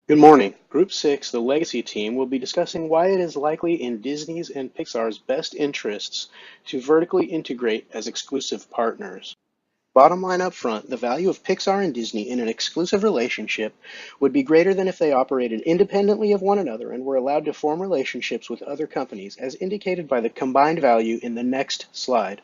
Good morning. Group 6, the Legacy team, will be discussing why it is likely in Disney's and Pixar's best interests to vertically integrate as exclusive partners. Bottom line up front, the value of Pixar and Disney in an exclusive relationship would be greater than if they operated independently of one another and were allowed to form relationships with other companies, as indicated by the combined value in the next slide.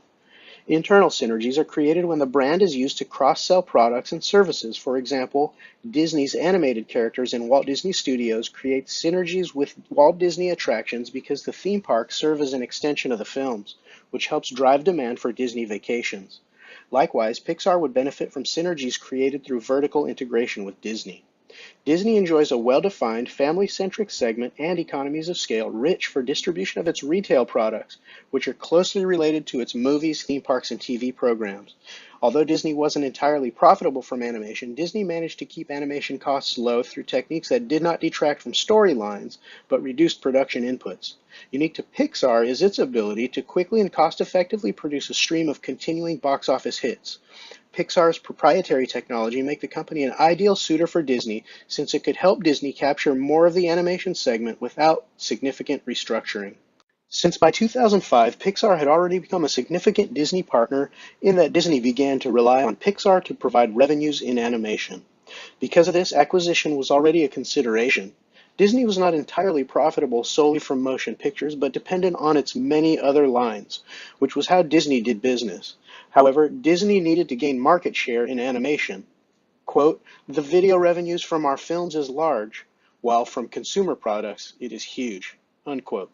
Internal synergies are created when the brand is used to cross-sell products and services. For example, Disney's animated characters in Walt Disney Studios create synergies with Walt Disney attractions because the theme parks serve as an extension of the films, which helps drive demand for Disney vacations. Likewise, Pixar would benefit from synergies created through vertical integration with Disney. Disney enjoys a well-defined, family-centric segment and economies of scale rich for distribution of its retail products, which are closely related to its movies, theme parks, and TV programs. Although Disney wasn't entirely profitable from animation, Disney managed to keep animation costs low through techniques that did not detract from storylines, but reduced production inputs. Unique to Pixar is its ability to quickly and cost-effectively produce a stream of continuing box office hits. Pixar's proprietary technology make the company an ideal suitor for Disney since it could help Disney capture more of the animation segment without significant restructuring. Since by 2005, Pixar had already become a significant Disney partner in that Disney began to rely on Pixar to provide revenues in animation. Because of this, acquisition was already a consideration. Disney was not entirely profitable solely from motion pictures, but dependent on its many other lines, which was how Disney did business. However, Disney needed to gain market share in animation. Quote, "The video revenues from our films is large, while from consumer products it is huge." Unquote.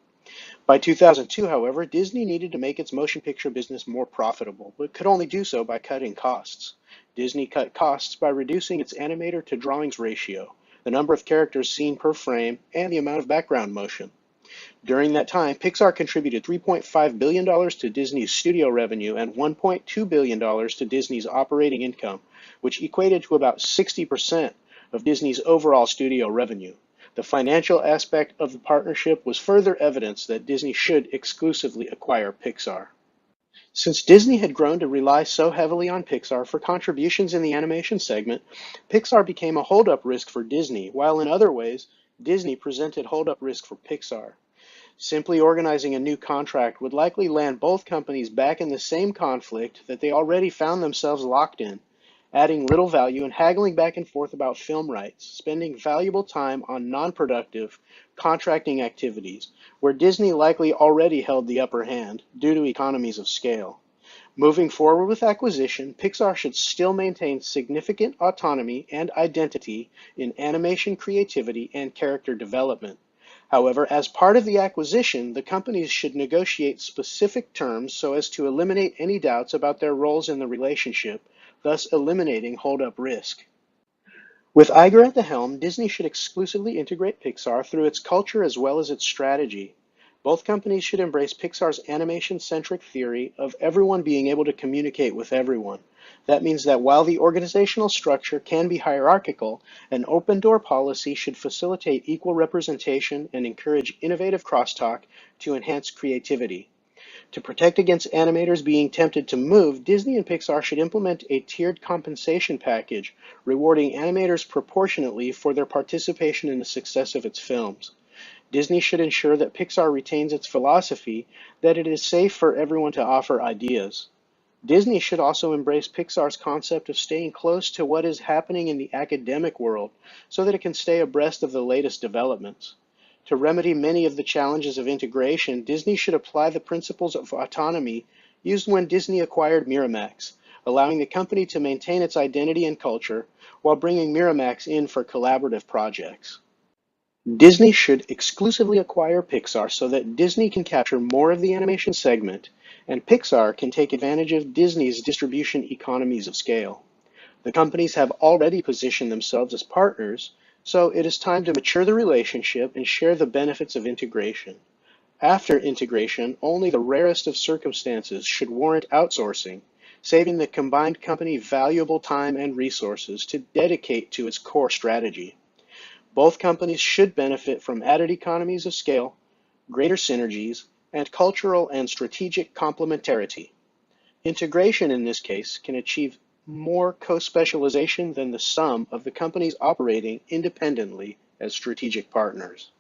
By 2002, however, Disney needed to make its motion picture business more profitable, but could only do so by cutting costs. Disney cut costs by reducing its animator to drawings ratio, the number of characters seen per frame, and the amount of background motion. During that time, Pixar contributed $3.5 billion to Disney's studio revenue and $1.2 billion to Disney's operating income, which equated to about 60% of Disney's overall studio revenue. The financial aspect of the partnership was further evidence that Disney should exclusively acquire Pixar. Since Disney had grown to rely so heavily on Pixar for contributions in the animation segment, Pixar became a holdup risk for Disney, while in other ways, Disney presented holdup risk for Pixar. Simply organizing a new contract would likely land both companies back in the same conflict that they already found themselves locked in, adding little value and haggling back and forth about film rights, spending valuable time on non-productive contracting activities, where Disney likely already held the upper hand due to economies of scale. Moving forward with acquisition, Pixar should still maintain significant autonomy and identity in animation creativity and character development. However, as part of the acquisition, the companies should negotiate specific terms so as to eliminate any doubts about their roles in the relationship, thus eliminating hold-up risk. With Iger at the helm, Disney should exclusively integrate Pixar through its culture as well as its strategy. Both companies should embrace Pixar's animation-centric theory of everyone being able to communicate with everyone. That means that while the organizational structure can be hierarchical, an open-door policy should facilitate equal representation and encourage innovative crosstalk to enhance creativity. To protect against animators being tempted to move, Disney and Pixar should implement a tiered compensation package, rewarding animators proportionately for their participation in the success of its films. Disney should ensure that Pixar retains its philosophy that it is safe for everyone to offer ideas. Disney should also embrace Pixar's concept of staying close to what is happening in the academic world so that it can stay abreast of the latest developments. To remedy many of the challenges of integration, Disney should apply the principles of autonomy used when Disney acquired Miramax, allowing the company to maintain its identity and culture while bringing Miramax in for collaborative projects. Disney should exclusively acquire Pixar so that Disney can capture more of the animation segment, and Pixar can take advantage of Disney's distribution economies of scale. The companies have already positioned themselves as partners, so it is time to mature the relationship and share the benefits of integration. After integration, only the rarest of circumstances should warrant outsourcing, saving the combined company valuable time and resources to dedicate to its core strategy. Both companies should benefit from added economies of scale, greater synergies, and cultural and strategic complementarity. Integration in this case can achieve more co-specialization than the sum of the companies operating independently as strategic partners.